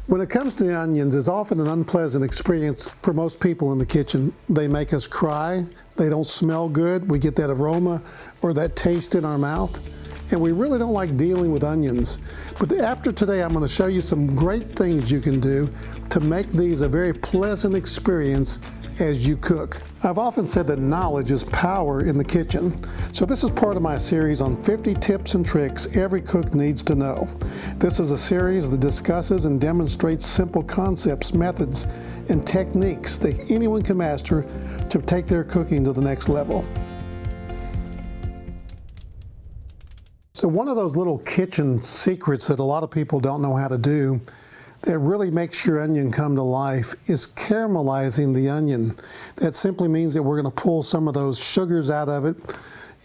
When it comes to onions, it's often an unpleasant experience for most people in the kitchen. They make us cry, they don't smell good, we get that aroma or that taste in our mouth, and we really don't like dealing with onions. But after today, I'm going to show you some great things you can do to make these a very pleasant experience as you cook. I've often said that knowledge is power in the kitchen. So this is part of my series on 50 tips and tricks every cook needs to know. This is a series that discusses and demonstrates simple concepts, methods, and techniques that anyone can master to take their cooking to the next level. So one of those little kitchen secrets that a lot of people don't know how to do that really makes your onion come to life is caramelizing the onion. That simply means that we're going to pull some of those sugars out of it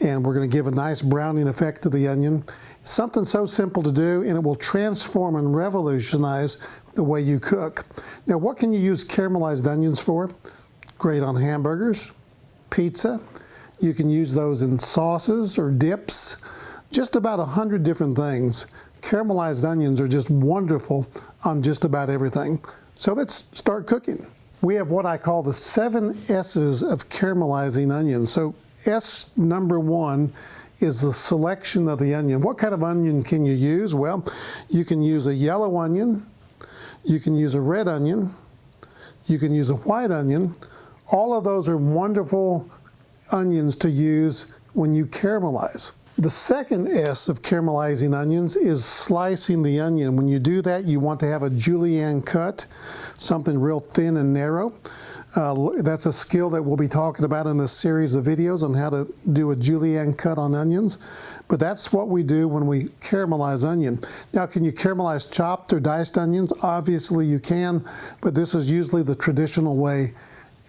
and we're going to give a nice browning effect to the onion. It's something so simple to do, and it will transform and revolutionize the way you cook. Now, what can you use caramelized onions for? Great on hamburgers, pizza. You can use those in sauces or dips, just about 100 different things. Caramelized onions are just wonderful on just about everything. So let's start cooking. We have what I call the 7 S's of caramelizing onions. So S number 1 is the selection of the onion. What kind of onion can you use? Well, you can use a yellow onion, you can use a red onion, you can use a white onion. All of those are wonderful onions to use when you caramelize. The second S of caramelizing onions is slicing the onion. When you do that, you want to have a julienne cut, something real thin and narrow. That's a skill that we'll be talking about in this series of videos on how to do a julienne cut on onions. But that's what we do when we caramelize onion. Now, can you caramelize chopped or diced onions? Obviously you can, but this is usually the traditional way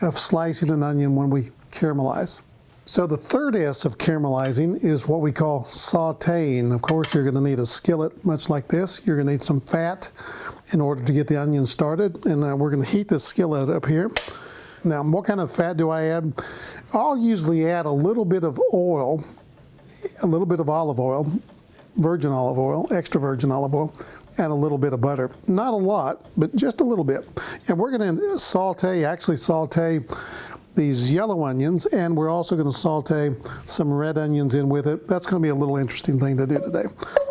of slicing an onion when we caramelize. So the third S of caramelizing is what we call sauteing. Of course, you're going to need a skillet much like this. You're going to need some fat in order to get the onion started. And we're going to heat this skillet up here. Now, what kind of fat do I add? I'll usually add a little bit of oil, a little bit of olive oil, virgin olive oil, extra virgin olive oil, and a little bit of butter. Not a lot, but just a little bit. And we're going to saute these yellow onions, and we're also going to saute some red onions in with it. That's going to be a little interesting thing to do today.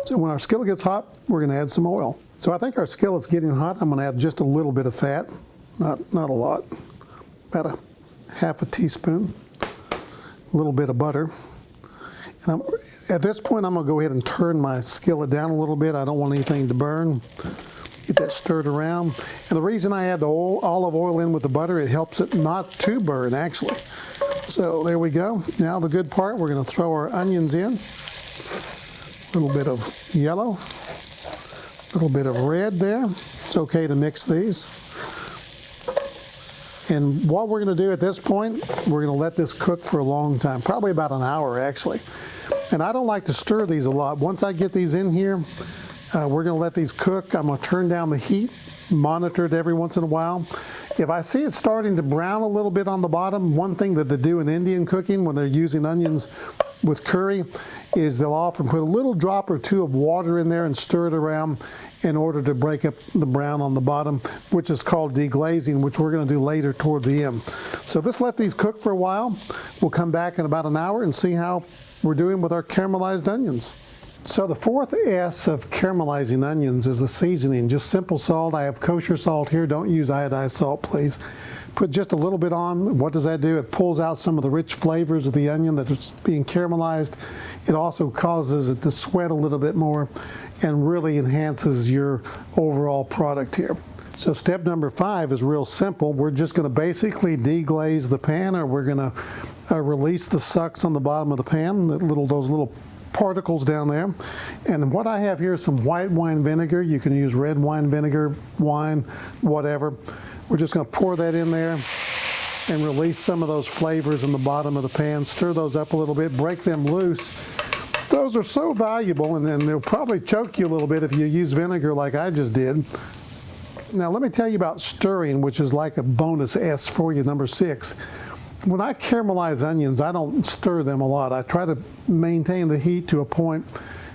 So when our skillet gets hot, we're going to add some oil. So I think our skillet's getting hot. I'm going to add just a little bit of fat, not a lot, about a half a teaspoon, a little bit of butter. And at this point, I'm going to go ahead and turn my skillet down a little bit. I don't want anything to burn. Get that stirred around. And the reason I add the olive oil in with the butter, it helps it not to burn, actually. So there we go. Now the good part, we're going to throw our onions in. A little bit of yellow, a little bit of red there. It's okay to mix these. And what we're going to do at this point, we're going to let this cook for a long time, probably about an hour, actually. And I don't like to stir these a lot. Once I get these in here, we're going to let these cook. I'm going to turn down the heat, monitor it every once in a while. If I see it starting to brown a little bit on the bottom, one thing that they do in Indian cooking when they're using onions with curry is they'll often put a little drop or two of water in there and stir it around in order to break up the brown on the bottom, which is called deglazing, which we're going to do later toward the end. So let's let these cook for a while. We'll come back in about an hour and see how we're doing with our caramelized onions. So the fourth S of caramelizing onions is the seasoning. Just simple salt. I have kosher salt here. Don't use iodized salt, please. Put just a little bit on. What does that do? It pulls out some of the rich flavors of the onion that's being caramelized. It also causes it to sweat a little bit more and really enhances your overall product here. So step number 5 is real simple. We're just going to basically deglaze the pan, or we're going to release the sucks on the bottom of the pan, those little particles down there. And what I have here is some white wine vinegar. You can use red wine vinegar, wine, whatever. We're just going to pour that in there and release some of those flavors in the bottom of the pan. Stir those up a little bit, break them loose. Those are so valuable, and then they'll probably choke you a little bit if you use vinegar like I just did. Now let me tell you about stirring, which is like a bonus S for you, number 6. When I caramelize onions, I don't stir them a lot. I try to maintain the heat to a point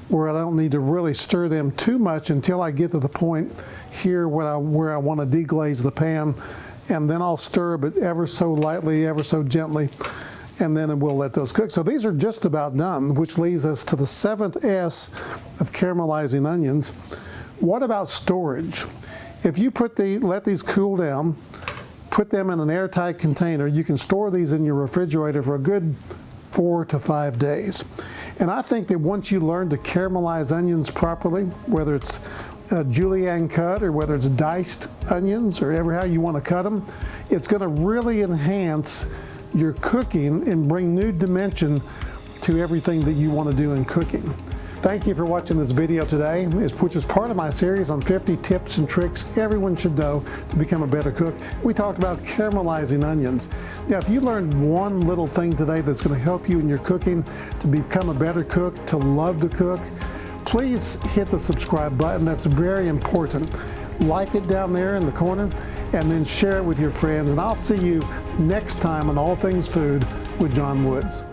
where I don't need to really stir them too much until I get to the point here where I want to deglaze the pan, and then I'll stir, but ever so lightly, ever so gently, and then we'll let those cook. So these are just about done, which leads us to the 7th S of caramelizing onions. What about storage? If you let these cool down, put them in an airtight container, you can store these in your refrigerator for a good 4 to 5 days. And I think that once you learn to caramelize onions properly, whether it's a julienne cut or whether it's diced onions or how you want to cut them, it's going to really enhance your cooking and bring new dimension to everything that you want to do in cooking. Thank you for watching this video today, which is part of my series on 50 tips and tricks everyone should know to become a better cook. We talked about caramelizing onions. Now, if you learned one little thing today that's going to help you in your cooking to become a better cook, to love to cook, please hit the subscribe button. That's very important. Like it down there in the corner, and then share it with your friends. And I'll see you next time on All Things Food with John Woods.